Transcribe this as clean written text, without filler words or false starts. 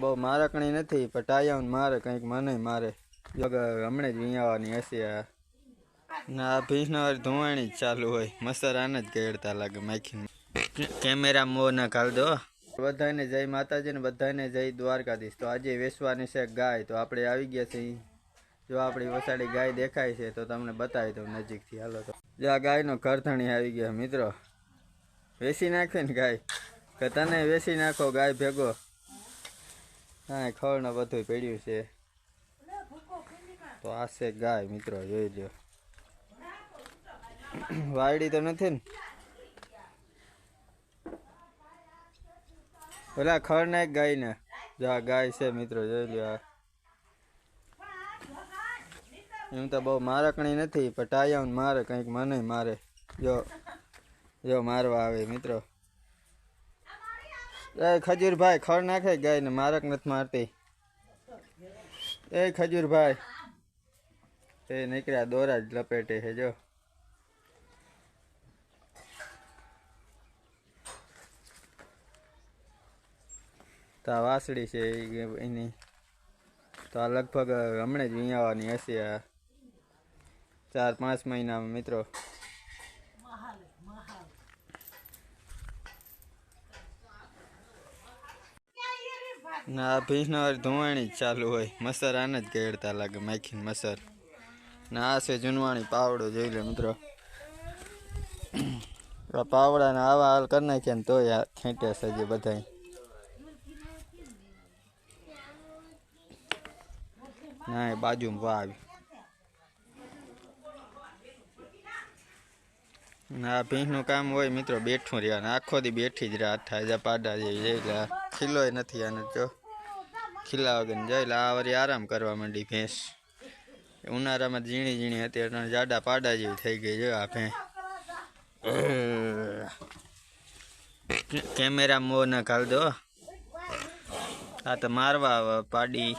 બહુ મારકણી નથી પણ ટાયાውን મારે કંઈક મને મારે હમણાં જ વિયાવાની હશે ના ભીંસનો ધોવાણી જ ચાલુ હોય મસર આને જ કેળતા લાગે માખી કેમેરા મો ના ઘાલ દો બધાને જય માતાજી ને બધાને જય દ્વારકાધીશ. તો આજે વેચવાની છે ગાય, તો આપણે આવી ગયા છીએ. જો આપણી વસાડી ગાય દેખાય છે તો તમને બતાવી દઉં નજીકથી. હાલો તો જો આ ગાયનો ઘરધણી આવી ગયો મિત્રો. વેચી નાખે ને ગાય કે તને વેચી નાખો ગાય ભેગો. હા ખડ બધું પડ્યું છે. તો આ છે ગાય મિત્રો, જોઈ લો. વાયડી તો નથી ને ઓલા ખડ નાખ ગાય ને. જો આ ગાય છે મિત્રો, જોઈ લો. એમ તો બહુ મારકણી નથી પણ ટાયાውን મારે કંઈક મને મારે. જો મારવા આવે મિત્રો. એ ખજૂરભાઈ ખડ નાખે ગાય ને, મારક નથી મારતી. એ ખજૂરભાઈ એ નીકળ્યા દોરા જ લપેટે છે. જો તો આ વાસળી છે એની. તો આ લગભગ હમણાં જ વિયાવાની હશે 4-5 મહિનામાં મિત્રો. ના ભીંસનો ધોવાણી જ ચાલુ હોય મસર આને જ કેળતા લાગે માખી મસર. ના આ છે જૂનવાણી પાવડો, જોઈ લે મિત્રો. પાવડાને આવા હાલ કરી નાખ્યા ને તોય ખેંટે છે બધા. ના એ બાજુમાં વાવ. ના ભીંસનું કામ હોય મિત્રો બેઠું રહ્યા, આખો દી બેઠી જ રાત થાય. પાડા જેવી જઈ ખીલોય નથી આને. જો ખીલા વગર જઈ આ વળી આરામ કરવા માંડી ભેંસ. ઉનાળામાં ઝીણી ઝીણી હતી એટલે જાડા પાડા જેવી થઈ ગઈ. જો આ ભેંસ કેમેરા મો ના ઘાલ દો. આ તો મારવા પાડી